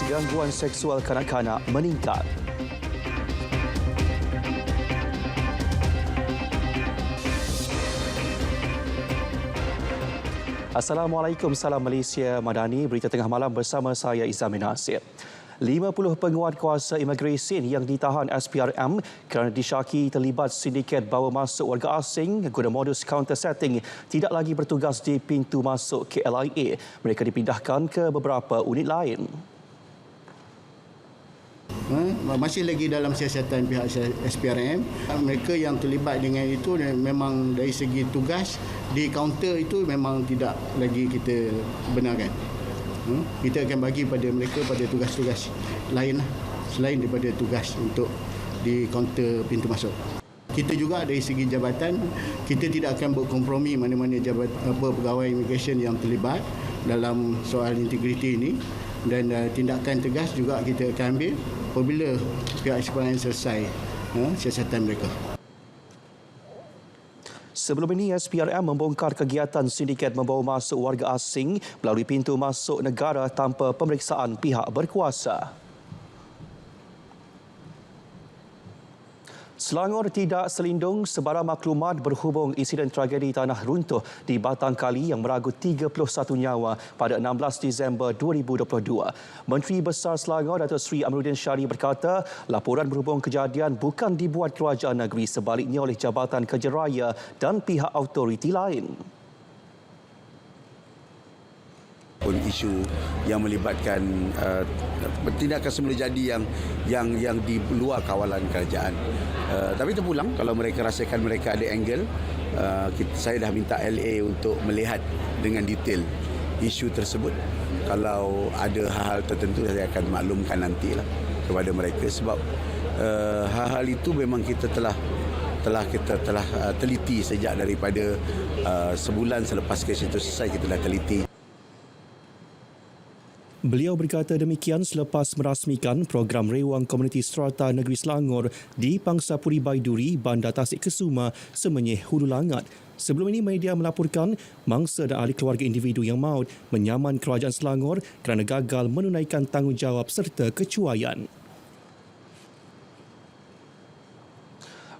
kes gangguan seksual kanak-kanak meningkat. Assalamualaikum, salam Malaysia Madani. Berita tengah malam bersama saya Izamin Nasir. 50 penguat kuasa imigresen yang ditahan SPRM kerana disyaki terlibat sindiket bawa masuk warga asing guna modus counter setting tidak lagi bertugas di pintu masuk KLIA. Mereka dipindahkan ke beberapa unit lain. Masih lagi dalam siasatan pihak SPRM. Mereka yang terlibat dengan itu memang dari segi tugas di kaunter itu memang tidak lagi kita benarkan. Kita akan bagi pada mereka pada tugas-tugas lain selain daripada tugas untuk di kaunter pintu masuk. Kita juga dari segi jabatan, kita tidak akan berkompromi mana-mana pegawai imigresen yang terlibat dalam soal integriti ini, dan tindakan tegas juga kita akan ambil apabila pihak SPRM selesai siasatan mereka. Sebelum ini, SPRM membongkar kegiatan sindiket membawa masuk warga asing melalui pintu masuk negara tanpa pemeriksaan pihak berkuasa. Selangor tidak selindung sebarang maklumat berhubung insiden tragedi tanah runtuh di Batang Kali yang meragut 31 nyawa pada 16 Disember 2022. Menteri Besar Selangor Datuk Seri Amiruddin Syari berkata, laporan berhubung kejadian bukan dibuat kerajaan negeri, sebaliknya oleh Jabatan Kerja Raya dan pihak autoriti lain. Isu yang melibatkan tindakan semula jadi yang di luar kawalan kerajaan. Tapi terpulang kalau mereka rasakan mereka ada angle, saya dah minta LA untuk melihat dengan detail isu tersebut. Kalau ada hal-hal tertentu saya akan maklumkan nantilah kepada mereka, sebab hal-hal itu memang kita telah teliti sejak daripada sebulan selepas kes itu selesai, kita dah teliti. Beliau berkata demikian selepas merasmikan program Rewang Komuniti Strata Negeri Selangor di Pangsapuri Baiduri, Bandar Tasik Kesuma, Semenyih, Hulu Langat. Sebelum ini, media melaporkan mangsa dan ahli keluarga individu yang maut menyaman kerajaan Selangor kerana gagal menunaikan tanggungjawab serta kecuaian.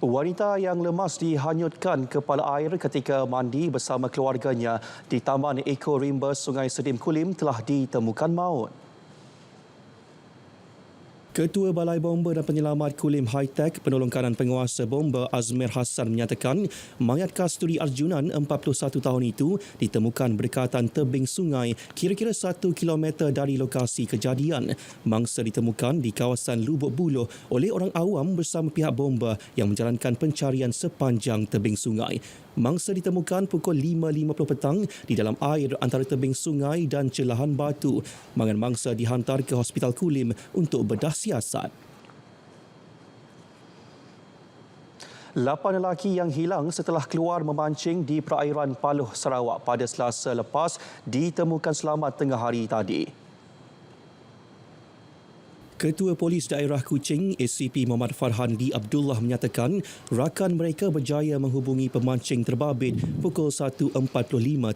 Wanita yang lemas dihanyutkan kepala air ketika mandi bersama keluarganya di Taman Eko Rimba Sungai Sedim Kulim telah ditemukan maut. Ketua Balai Bomba dan Penyelamat Kulim High Tech Penolong Kanan Penguasa Bomba Azmir Hassan menyatakan mayat Kasturi Arjunan 41 tahun itu ditemukan berdekatan tebing sungai kira-kira 1 kilometer dari lokasi kejadian. Mangsa ditemukan di kawasan Lubuk Buloh oleh orang awam bersama pihak bomba yang menjalankan pencarian sepanjang tebing sungai. Mangsa ditemukan pukul 5.50 petang di dalam air antara tebing sungai dan celahan batu. Mangan mangsa dihantar ke Hospital Kulim untuk bedah siasat. 8 lelaki yang hilang setelah keluar memancing di perairan Paluh, Sarawak pada Selasa lepas ditemukan selamat tengah hari tadi. Ketua Polis Daerah Kuching, ACP Muhammad Farhan D. Abdullah menyatakan rakan mereka berjaya menghubungi pemancing terbabit pukul 1.45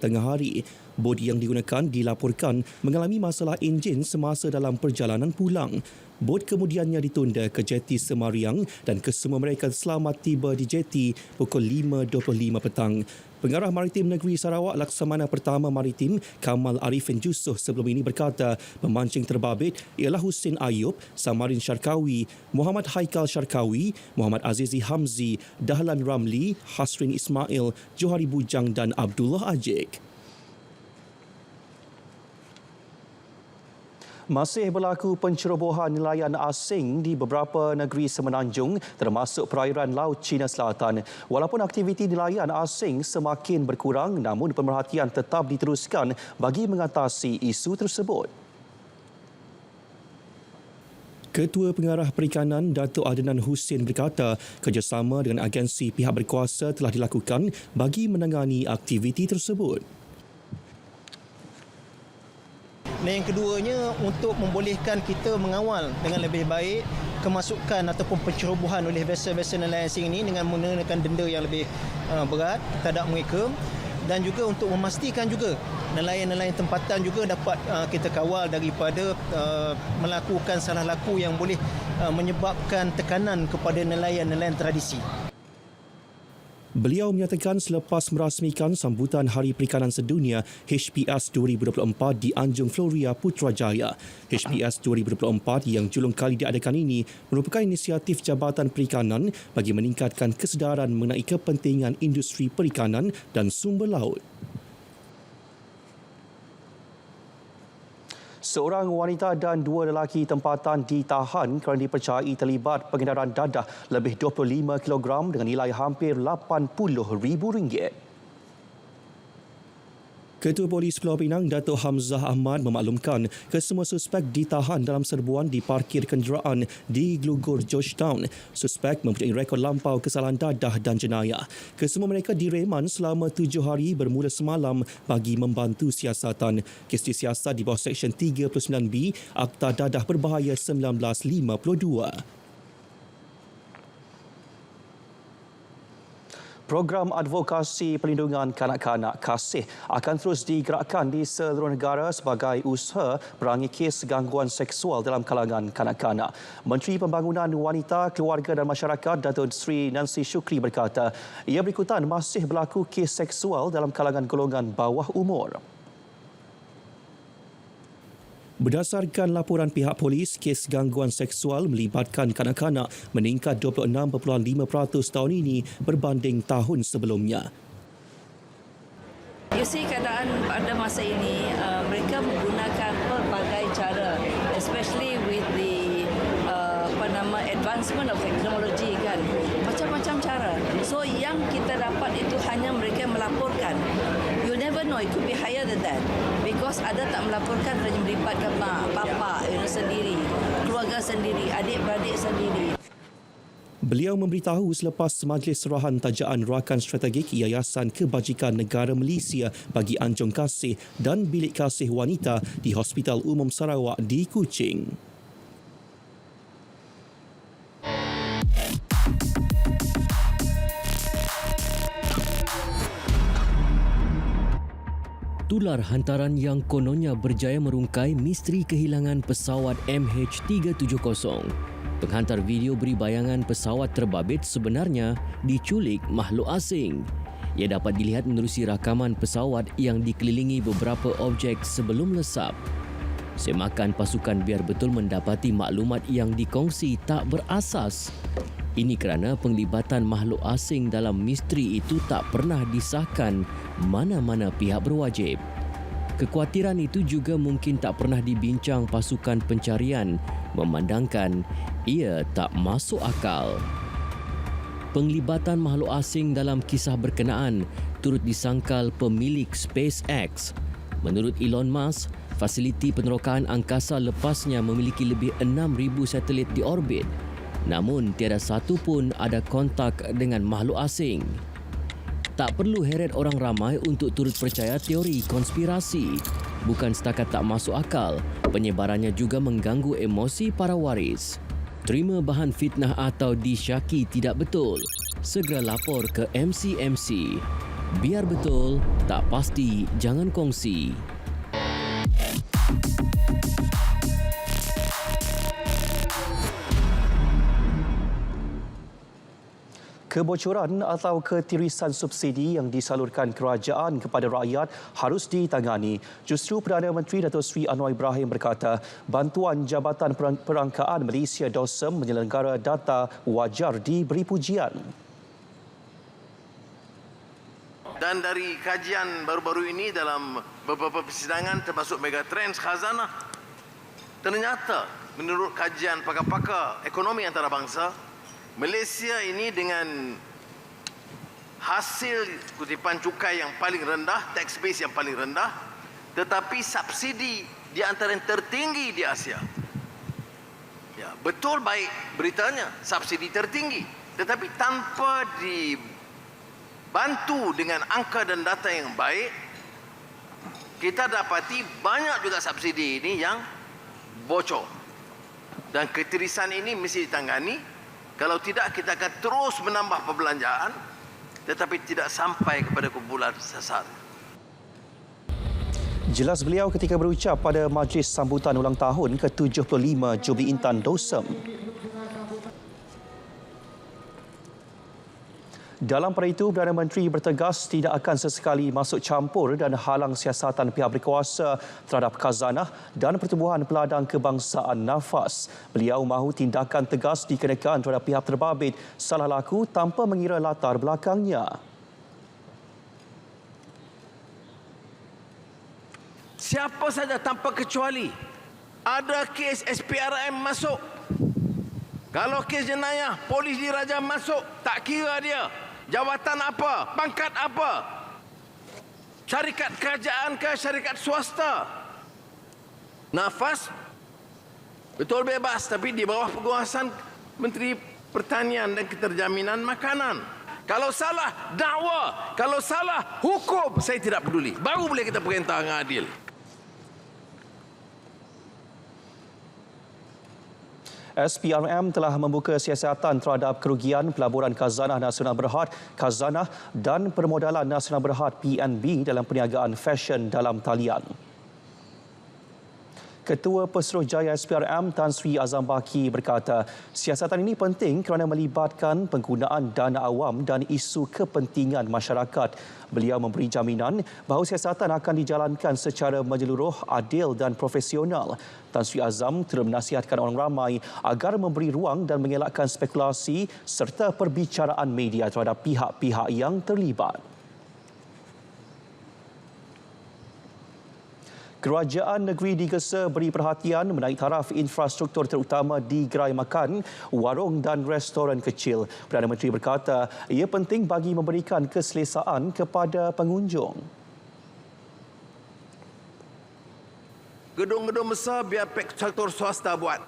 tengah hari. Bot yang digunakan dilaporkan mengalami masalah enjin semasa dalam perjalanan pulang. Bot kemudiannya ditunda ke jeti Semariang dan kesemua mereka selamat tiba di jeti pukul 5.25 petang. Pengarah Maritim Negeri Sarawak Laksamana Pertama Maritim Kamal Arifin Jusoh sebelum ini berkata pemancing terbabit ialah Husin Ayub, Samarin Syarkawi, Muhammad Haikal Syarkawi, Muhammad Azizi Hamzi, Dahlan Ramli, Hasrin Ismail, Johari Bujang dan Abdullah Ajik. Masih berlaku pencerobohan nelayan asing di beberapa negeri semenanjung termasuk perairan Laut Cina Selatan. Walaupun aktiviti nelayan asing semakin berkurang, namun pemerhatian tetap diteruskan bagi mengatasi isu tersebut. Ketua Pengarah Perikanan Datuk Adnan Husin berkata kerjasama dengan agensi pihak berkuasa telah dilakukan bagi menangani aktiviti tersebut. Dan yang keduanya, untuk membolehkan kita mengawal dengan lebih baik kemasukan ataupun pencerobohan oleh vessel-vessel nelayan asing ini dengan menggunakan denda yang lebih berat terhadap mereka. dan juga untuk memastikan juga nelayan-nelayan tempatan juga dapat kita kawal daripada melakukan salah laku yang boleh menyebabkan tekanan kepada nelayan-nelayan tradisi. Beliau menyatakan selepas merasmikan sambutan Hari Perikanan Sedunia HPS 2024 di Anjung Floria Putrajaya. HPS 2024 yang julung kali diadakan ini merupakan inisiatif Jabatan Perikanan bagi meningkatkan kesedaran mengenai kepentingan industri perikanan dan sumber laut. Seorang wanita dan dua lelaki tempatan ditahan kerana dipercayai terlibat pengedaran dadah lebih 25 kg dengan nilai hampir RM80,000. Ketua Polis Pulau Pinang, Datuk Hamzah Ahmad memaklumkan kesemua suspek ditahan dalam serbuan di parkir kenderaan di Glugur, Georgetown. Suspek mempunyai rekod lampau kesalahan dadah dan jenayah. Kesemua mereka direman selama 7 hari bermula semalam bagi membantu siasatan. Kes disiasat di bawah Seksyen 39B Akta Dadah Berbahaya 1952. Program Advokasi Perlindungan Kanak-kanak KASIH akan terus digerakkan di seluruh negara sebagai usaha perangi kes gangguan seksual dalam kalangan kanak-kanak. Menteri Pembangunan Wanita, Keluarga dan Masyarakat Datuk Seri Nancy Shukri berkata, ia berikutan masih berlaku kes seksual dalam kalangan golongan bawah umur. Berdasarkan laporan pihak polis, kes gangguan seksual melibatkan kanak-kanak meningkat 26.5% tahun ini berbanding tahun sebelumnya. You see, keadaan pada masa ini mereka menggunakan pelbagai cara, especially with the advancement of technology kan, macam-macam cara. So yang kita dapat itu hanya mereka melaporkan. You never know, it could be higher than that. Because ada tak melaporkan hanya melibatkan mak, bapa, sendiri, keluarga sendiri, adik-beradik sendiri. Beliau memberitahu selepas majlis serahan tajaan rakan strategik Yayasan Kebajikan Negara Malaysia bagi Anjung Kasih dan Bilik Kasih Wanita di Hospital Umum Sarawak di Kuching. Tular hantaran yang kononnya berjaya merungkai misteri kehilangan pesawat MH370. Penghantar video beri bayangan pesawat terbabit sebenarnya diculik makhluk asing. Ia dapat dilihat menerusi rakaman pesawat yang dikelilingi beberapa objek sebelum lesap. Semakan pasukan biar betul mendapati maklumat yang dikongsi tak berasas. Ini kerana penglibatan makhluk asing dalam misteri itu tak pernah disahkan mana-mana pihak berwajib. Kekhawatiran itu juga mungkin tak pernah dibincang pasukan pencarian memandangkan ia tak masuk akal. Penglibatan makhluk asing dalam kisah berkenaan turut disangkal pemilik SpaceX. Menurut Elon Musk, fasiliti penerokaan angkasa lepasnya memiliki lebih 6,000 satelit di orbit. Namun, tiada satu pun ada kontak dengan makhluk asing. Tak perlu heret orang ramai untuk turut percaya teori konspirasi. Bukan setakat tak masuk akal, penyebarannya juga mengganggu emosi para waris. Terima bahan fitnah atau disyaki tidak betul, segera lapor ke MCMC. Biar betul, tak pasti jangan kongsi. Kebocoran atau ketirisan subsidi yang disalurkan kerajaan kepada rakyat harus ditangani. Justru Perdana Menteri Datuk Seri Anwar Ibrahim berkata, bantuan Jabatan Perangkaan Malaysia DOSM menyelenggara data wajar diberi pujian. Dan dari kajian baru-baru ini dalam beberapa persidangan termasuk Megatrends Khazanah, ternyata menurut kajian pakar-pakar ekonomi antarabangsa, Malaysia ini dengan hasil kutipan cukai yang paling rendah, tax base yang paling rendah, tetapi subsidi di antara yang tertinggi di Asia. Ya, betul baik beritanya, subsidi tertinggi, tetapi tanpa dibantu dengan angka dan data yang baik, kita dapati banyak juga subsidi ini yang bocor. Dan ketirisan ini mesti ditangani. Kalau tidak, kita akan terus menambah perbelanjaan tetapi tidak sampai kepada kumpulan sesat. Jelas beliau ketika berucap pada majlis sambutan ulang tahun ke-75 Jubli Intan Dosem. Dalam pada itu, Perdana Menteri bertegas tidak akan sesekali masuk campur dan halang siasatan pihak berkuasa terhadap khazanah dan pertubuhan peladang kebangsaan nafas. Beliau mahu tindakan tegas dikenakan terhadap pihak terbabit salah laku tanpa mengira latar belakangnya. Siapa saja tanpa kecuali ada kes SPRM masuk. Kalau kes jenayah, polis diraja masuk, tak kira dia jawatan apa, pangkat apa, syarikat kerajaan ke syarikat swasta. Nafas betul bebas, tapi di bawah penguasaan Menteri Pertanian dan Keterjaminan Makanan. Kalau salah, dakwa. Kalau salah, hukum. Saya tidak peduli. Baru boleh kita perintah dengan adil. SPRM telah membuka siasatan terhadap kerugian pelaburan Khazanah Nasional Berhad, Khazanah dan Permodalan Nasional Berhad PNB dalam perniagaan fashion dalam talian. Ketua Pesuruhjaya SPRM Tan Sri Azam Baki berkata, siasatan ini penting kerana melibatkan penggunaan dana awam dan isu kepentingan masyarakat. Beliau memberi jaminan bahawa siasatan akan dijalankan secara menyeluruh, adil dan profesional. Tan Sri Azam turut menasihatkan orang ramai agar memberi ruang dan mengelakkan spekulasi serta perbicaraan media terhadap pihak-pihak yang terlibat. Kerajaan negeri digesa beri perhatian menaik taraf infrastruktur terutama di gerai makan, warung dan restoran kecil. Perdana Menteri berkata ia penting bagi memberikan keselesaan kepada pengunjung. Gedung-gedung besar biar sektor swasta buat.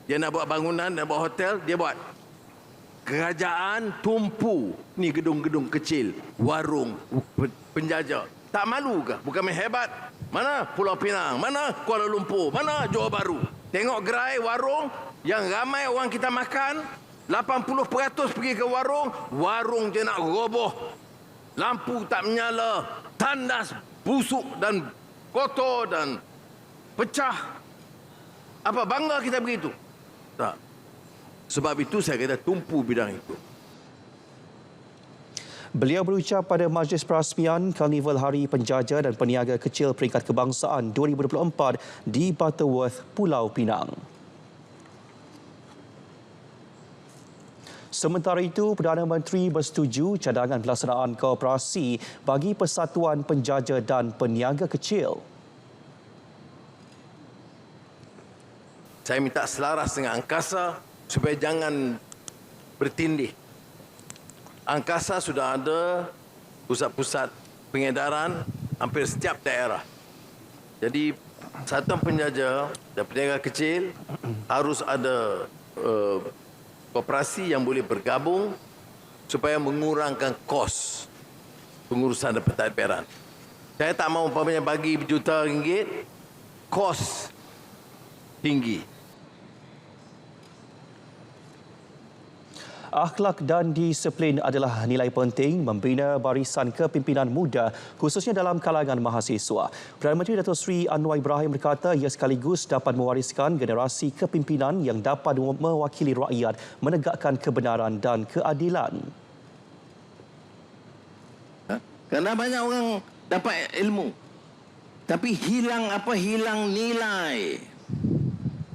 Dia nak buat bangunan, nak buat hotel, dia buat. Kerajaan tumpu ni gedung-gedung kecil, warung, penjaja. Tak malu ke? Bukan main hebat. Mana Pulau Pinang? Mana Kuala Lumpur? Mana Johor Bahru? Tengok gerai warung yang ramai orang kita makan, 80% pergi ke warung, warung je nak roboh. Lampu tak menyala, tandas busuk dan kotor dan pecah. Apa bangga kita begitu? Tak. Sebab itu saya kata tumpu bidang itu. Beliau berucap pada Majlis Perasmian Karnival Hari Penjaja dan Peniaga Kecil Peringkat Kebangsaan 2024 di Butterworth, Pulau Pinang. Sementara itu, Perdana Menteri bersetuju cadangan pelaksanaan kooperasi bagi Persatuan Penjaja dan Peniaga Kecil. Saya minta selaras dengan angkasa supaya jangan bertindih. Angkasa sudah ada pusat-pusat pengedaran hampir setiap daerah. Jadi Persatuan Penjaja dan Peniaga Kecil harus ada koperasi yang boleh bergabung supaya mengurangkan kos pengurusan dan pentadbiran. Saya tak mahu umpamanya bagi berjuta ringgit, kos tinggi. Akhlak dan disiplin adalah nilai penting membina barisan kepimpinan muda khususnya dalam kalangan mahasiswa. Perdana Menteri Datuk Seri Anwar Ibrahim berkata ia sekaligus dapat mewariskan generasi kepimpinan yang dapat mewakili rakyat menegakkan kebenaran dan keadilan. Kerana banyak orang dapat ilmu tapi hilang apa? Hilang nilai,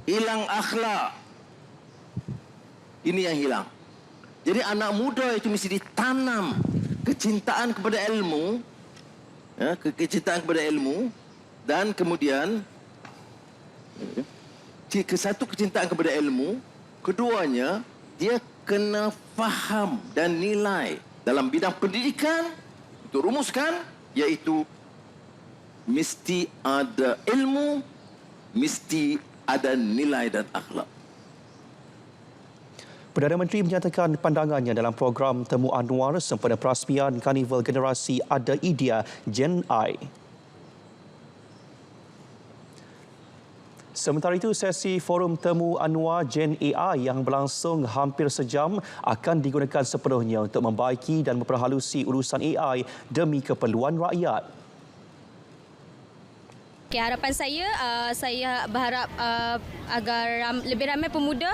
hilang akhlak. Ini yang hilang. Jadi anak muda itu mesti ditanam kecintaan kepada ilmu, ya, kecintaan kepada ilmu, dan kemudian satu kecintaan kepada ilmu, keduanya dia kena faham dan nilai dalam bidang pendidikan. Untuk rumuskan iaitu mesti ada ilmu, mesti ada nilai dan akhlak. Perdana Menteri menyatakan pandangannya dalam program Temu Anwar sempena perasmian Karnival Generasi Ada Idea Gen I. Sementara itu, sesi Forum Temu Anwar Gen AI yang berlangsung hampir sejam akan digunakan sepenuhnya untuk membaiki dan memperhalusi urusan AI demi keperluan rakyat. Okay, harapan saya berharap agar lebih ramai pemuda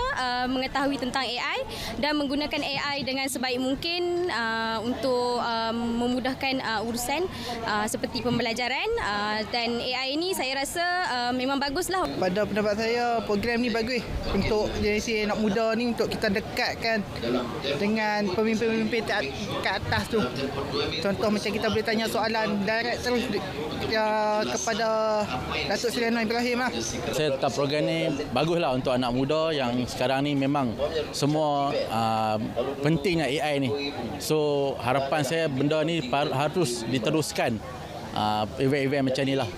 mengetahui tentang AI dan menggunakan AI dengan sebaik mungkin untuk memudahkan urusan seperti pembelajaran, dan AI ini saya rasa memang baguslah. Pada pendapat saya, program ni bagus untuk generasi anak muda ni, untuk kita dekatkan dengan pemimpin-pemimpin kat atas tu. Contoh macam kita boleh tanya soalan direct terus kepada Datuk Seri Anwar Ibrahim lah. Saya tetap program ni baguslah untuk anak muda yang sekarang ni memang semua pentingnya AI ni. So harapan saya benda ni harus diteruskan, event-event macam ni lah.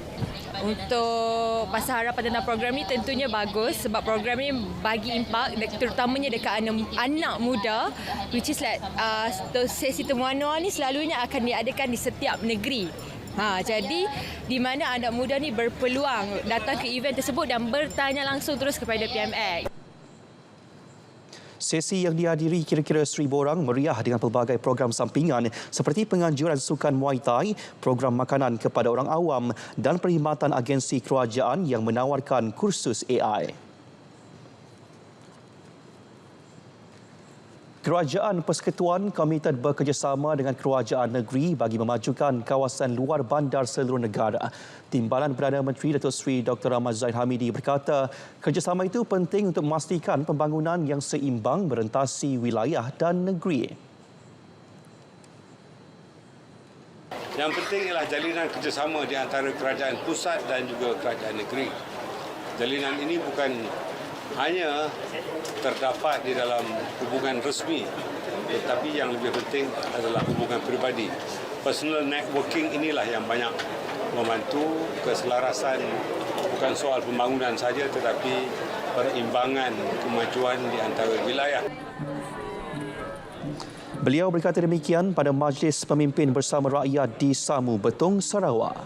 Untuk pasal harapan tentang program ni tentunya bagus sebab program ni bagi impak terutamanya dekat anak muda, which is like sesi Temu Anwar ni selalunya akan diadakan di setiap negeri. Jadi di mana anak muda ni berpeluang datang ke event tersebut dan bertanya langsung terus kepada PMX. Sesi yang dihadiri kira-kira 1,000 orang meriah dengan pelbagai program sampingan seperti penganjuran sukan Muay Thai, program makanan kepada orang awam dan perkhidmatan agensi kerajaan yang menawarkan kursus AI. Kerajaan Persekutuan komited bekerjasama dengan kerajaan negeri bagi memajukan kawasan luar bandar seluruh negara. Timbalan Perdana Menteri Datuk Seri Dr. Ahmad Zahid Hamidi berkata, kerjasama itu penting untuk memastikan pembangunan yang seimbang merentasi wilayah dan negeri. Yang penting ialah jalinan kerjasama di antara kerajaan pusat dan juga kerajaan negeri. Jalinan ini bukan hanya terdapat di dalam hubungan resmi, tetapi yang lebih penting adalah hubungan peribadi. Personal networking inilah yang banyak membantu keselarasan, bukan soal pembangunan saja tetapi perimbangan kemajuan di antara wilayah. Beliau berkata demikian pada Majlis Pemimpin Bersama Rakyat di Samu Betong, Sarawak.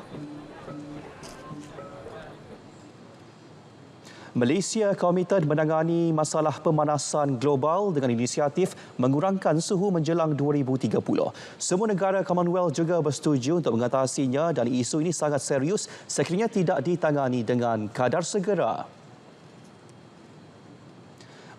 Malaysia komited menangani masalah pemanasan global dengan inisiatif mengurangkan suhu menjelang 2030. Semua negara Commonwealth juga bersetuju untuk mengatasinya dan isu ini sangat serius sekiranya tidak ditangani dengan kadar segera.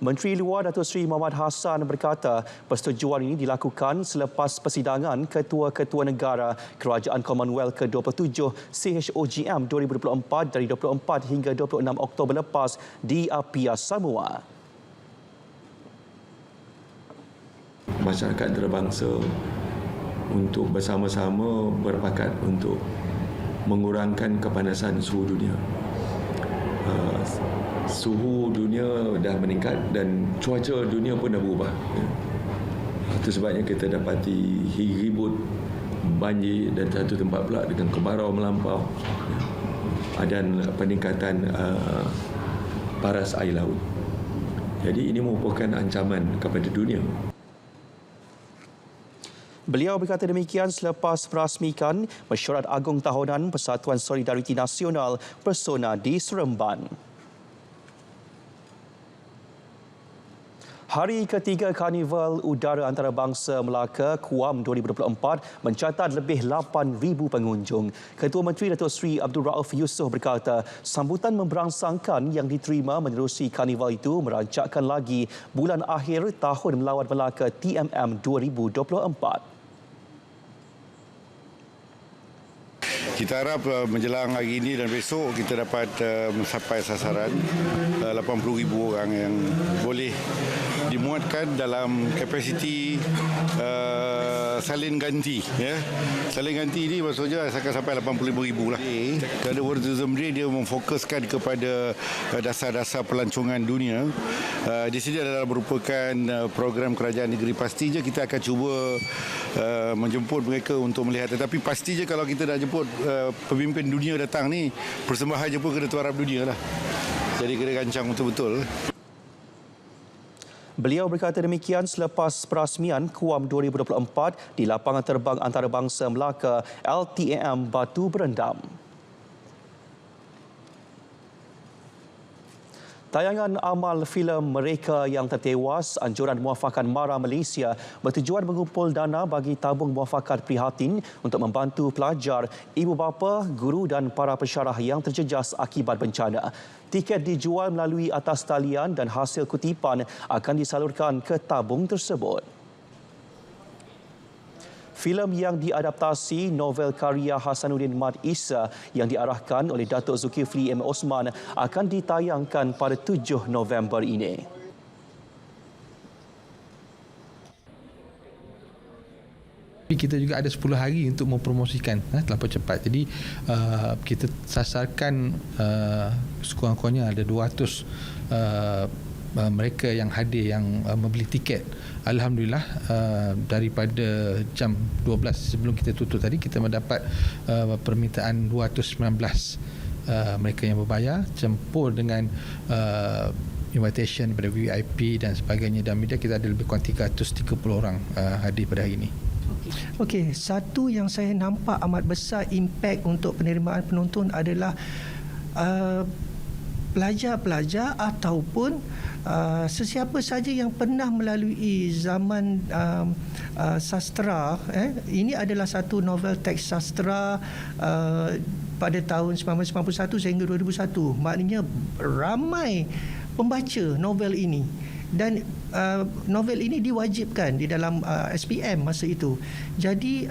Menteri Luar Datuk Seri Muhammad Hassan berkata persetujuan ini dilakukan selepas persidangan ketua-ketua negara Kerajaan Commonwealth ke-27 CHOGM 2024 dari 24 hingga 26 Oktober lepas di Apia, Samoa. Masyarakat antarabangsa untuk bersama-sama berpakat untuk mengurangkan kepanasan suhu dunia. Suhu dunia dah meningkat dan cuaca dunia pun dah berubah. Itu sebabnya kita dapati ribut, banjir dan satu tempat pula dengan kemarau melampau dan peningkatan paras air laut. Jadi ini merupakan ancaman kepada dunia. Beliau berkata demikian selepas merasmikan Mesyuarat Agung Tahunan Persatuan Solidariti Nasional Persona di Seremban. Hari ketiga Karnival Udara Antarabangsa Melaka KUAM 2024 mencatat lebih 8,000 pengunjung. Ketua Menteri Datuk Seri Abdul Rauf Yusof berkata, sambutan memberangsangkan yang diterima menerusi Karnival itu merancakkan lagi bulan akhir Tahun Melawat Melaka TMM 2024. Kita harap menjelang hari ini dan besok kita dapat mencapai sasaran 80,000 orang yang boleh dimuatkan dalam kapasiti salin ganti. Ya. Salin ganti ini maksudnya akan sampai 85,000 lah. Kerana World Tourism Day dia memfokuskan kepada dasar-dasar pelancongan dunia. Di sini adalah merupakan program kerajaan negeri. Pastinya kita akan cuba menjemput mereka untuk melihat. Tetapi pastinya kalau kita nak jemput pemimpin dunia datang ni, persembahannya pun kena tuan Arab dunia lah. Jadi kena rancang betul-betul. Beliau berkata demikian selepas perasmian KUAM 2024 di Lapangan Terbang Antarabangsa Melaka LTAM Batu Berendam. Tayangan amal filem Mereka yang Tertewas, Anjuran Muafakat Mara Malaysia bertujuan mengumpul dana bagi tabung muafakat prihatin untuk membantu pelajar, ibu bapa, guru dan para pensyarah yang terjejas akibat bencana. Tiket dijual melalui atas talian dan hasil kutipan akan disalurkan ke tabung tersebut. Filem yang diadaptasi novel karya Hasanuddin Mat Isa yang diarahkan oleh Datuk Zulkifli M. Osman akan ditayangkan pada 7 November ini. Kita juga ada 10 hari untuk mempromosikan terlampau cepat. Jadi kita sasarkan sekurang-kurangnya ada 200 mereka yang hadir yang membeli tiket. Alhamdulillah daripada jam 12 sebelum kita tutup tadi kita mendapat permintaan 219 mereka yang berbayar campur dengan invitation daripada VIP dan sebagainya, dan media kita ada lebih kurang 330 orang hadir pada hari ini. Okey, satu yang saya nampak amat besar impak untuk penerimaan penonton adalah pelajar-pelajar ataupun sesiapa saja yang pernah melalui zaman sastra. Ini adalah satu novel teks sastra pada tahun 1991 sehingga 2001. Maknanya ramai pembaca novel ini. Dan novel ini diwajibkan di dalam SPM masa itu. Jadi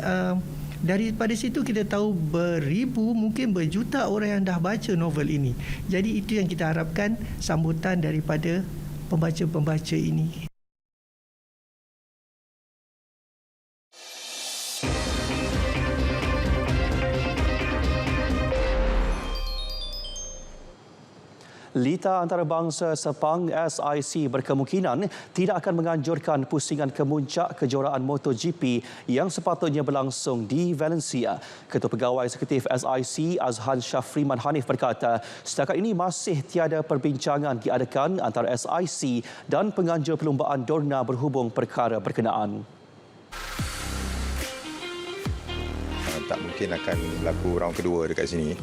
daripada situ kita tahu beribu, mungkin berjuta orang yang dah baca novel ini. Jadi itu yang kita harapkan sambutan daripada pembaca-pembaca ini. Litar Antarabangsa Sepang SIC berkemungkinan tidak akan menganjurkan pusingan kemuncak kejuaraan MotoGP yang sepatutnya berlangsung di Valencia. Ketua Pegawai Eksekutif SIC Azhan Syafriman Hanif berkata, setakat ini masih tiada perbincangan diadakan antara SIC dan penganjur perlumbaan Dorna berhubung perkara berkenaan. Tak mungkin akan berlaku round kedua dekat sini.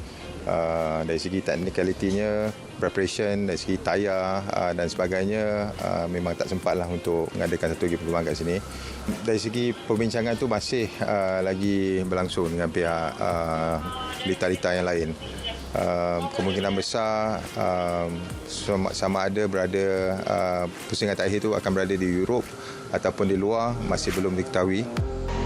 Dari segi technicality-nya, preparation, dari segi tayar dan sebagainya, memang tak sempatlah untuk mengadakan satu lagi perlumbaan kat sini. Dari segi perbincangan tu masih lagi berlangsung dengan pihak litar-litar yang lain. Kemungkinan besar sama ada berada pusingan terakhir itu akan berada di Europe ataupun di luar, masih belum diketahui.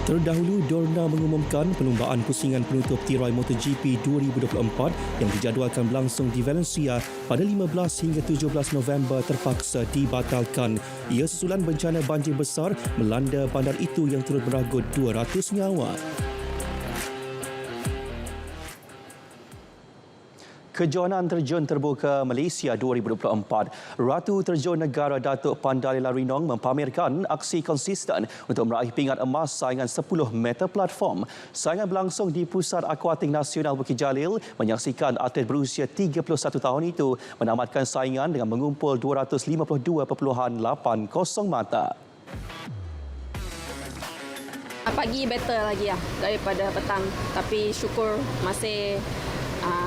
Terdahulu, Dorna mengumumkan perlumbaan pusingan penutup tirai MotoGP 2024 yang dijadualkan berlangsung di Valencia pada 15 hingga 17 November terpaksa dibatalkan. Ia susulan bencana banjir besar melanda bandar itu yang turut meragut 200 nyawa. Kejohanan Terjun Terbuka Malaysia 2024, Ratu Terjun Negara Datuk Pandalila Rinong mempamerkan aksi konsisten untuk meraih pingat emas saingan 10 meter platform. Saingan berlangsung di Pusat Akuatik Nasional Bukit Jalil, menyaksikan atlet berusia 31 tahun itu menamatkan saingan dengan mengumpul 252.80 mata. Pagi better lagi daripada petang, tapi syukur masih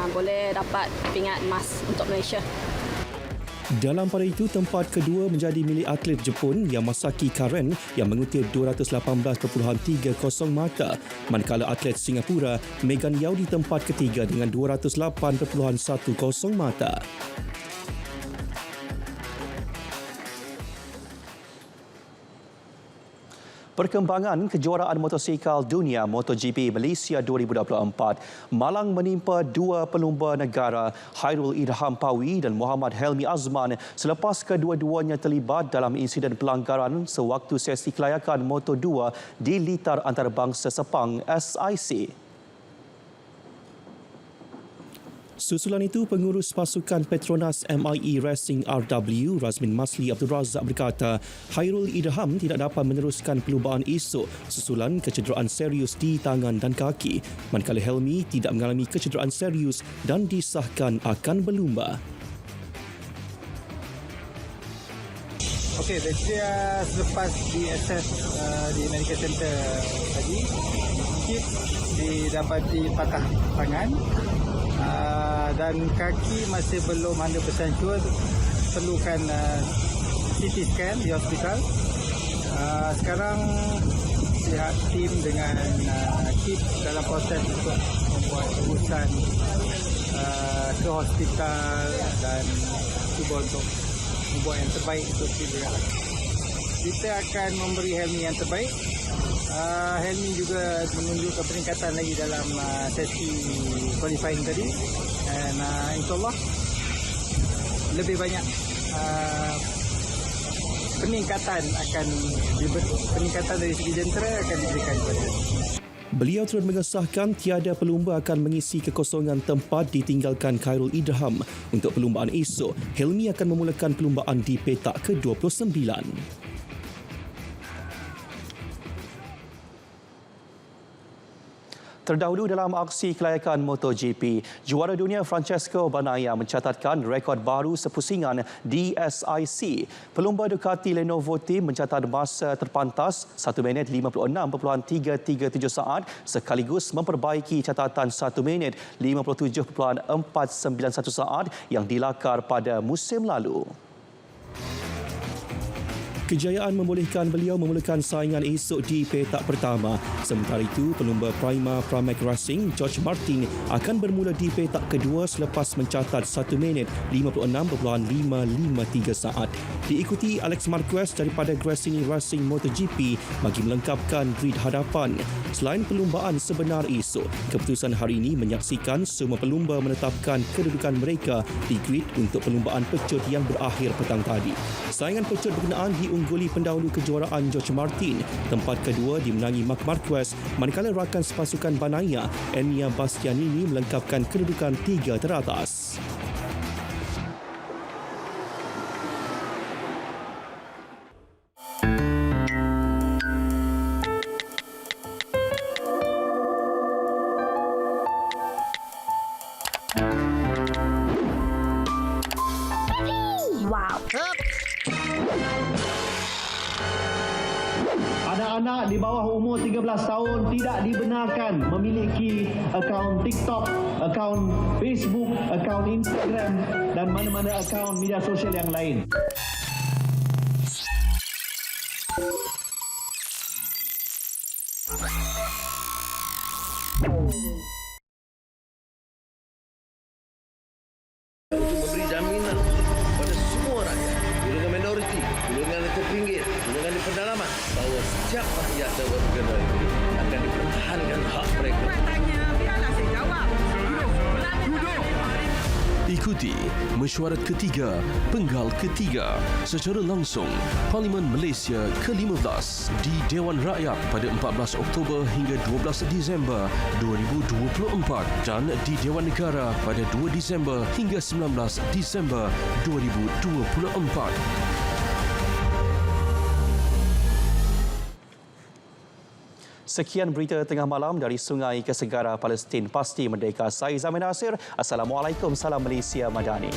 boleh dapat pingat emas untuk Malaysia. Dalam pada itu, tempat kedua menjadi milik atlet Jepun Yamasaki Karen yang mengutip 218.30 mata, manakala atlet Singapura Megan Yao di tempat ketiga dengan 208.10 mata. Perkembangan kejuaraan motosikal dunia MotoGP Malaysia 2024, malang menimpa dua pelumba negara, Hairul Idham Pawi dan Muhammad Helmi Azman, selepas kedua-duanya terlibat dalam insiden pelanggaran sewaktu sesi kelayakan Moto2 di Litar Antarabangsa Sepang SIC. Susulan itu, pengurus pasukan Petronas MIE Racing RW, Razmin Masli Abdul Razak berkata, Hairul Idham tidak dapat meneruskan perlumbaan esok susulan kecederaan serius di tangan dan kaki, manakala Helmi tidak mengalami kecederaan serius dan disahkan akan berlumba. Okey, dia selepas di assess di medical center tadi, Kip didapati patah tangan dan kaki masih belum 100% sure perlukan CT scan di hospital. Sekarang pihak tim dengan KIP dalam proses untuk membuat urusan ke hospital dan cuba untuk membuat yang terbaik untuk dia. Kita akan memberi Helmi yang terbaik. Helmi juga menunjukkan peningkatan lagi dalam sesi qualifying tadi, dan insyaAllah lebih banyak peningkatan dari segi jentera akan diberikan kepada dia. Beliau turut mengesahkan tiada pelumba akan mengisi kekosongan tempat ditinggalkan Khairul Idham. Untuk perlumbaan esok, Helmi akan memulakan perlumbaan di petak ke-29. Terdahulu dalam aksi kelayakan MotoGP, juara dunia Francesco Bagnaia mencatatkan rekod baru sepusingan DSIC. Pelumba Ducati Lenovo Team mencatat masa terpantas 1 minit 56.337 saat sekaligus memperbaiki catatan 1 minit 57.491 saat yang dilakar pada musim lalu. Kejayaan membolehkan beliau memulakan saingan esok di petak pertama. Sementara itu, pelumba Prima Pramac Racing, George Martin, akan bermula di petak kedua selepas mencatat 1 minit 56.553 saat. Diikuti Alex Marquez daripada Gresini Racing MotoGP bagi melengkapkan grid hadapan. Selain perlumbaan sebenar esok, keputusan hari ini menyaksikan semua pelumba menetapkan kedudukan mereka di grid untuk perlumbaan pecut yang berakhir petang tadi. Saingan pecut berkenaan diungguli pendahulu kejuaraan George Martin. Tempat kedua dimenangi Marc Marquez, manakala rakan sepasukan Bagnaia, Enea Bastianini melengkapkan kedudukan 3 teratas. Anak-anak di bawah umur 13 tahun tidak dibenarkan memiliki akaun TikTok, akaun Facebook, akaun Instagram dan mana-mana akaun media sosial yang lain. Untuk memberi jaminan pada semua rakyat, golongan minoriti, golongan yang terpinggir, golongan di pedalaman, bahawa setiap rakyat dan warga negara ini akan dipertahankan hak mereka. Ikuti mesyuarat ketiga, penggal ketiga secara langsung Parlimen Malaysia ke-15 di Dewan Rakyat pada 14 Oktober hingga 12 Disember 2024 dan di Dewan Negara pada 2 Disember hingga 19 Disember 2024. Sekian berita tengah malam dari Sungai ke Segara Palestin Pasti Merdeka. Saya Zamin Nasir. Assalamualaikum. Salam Malaysia Madani.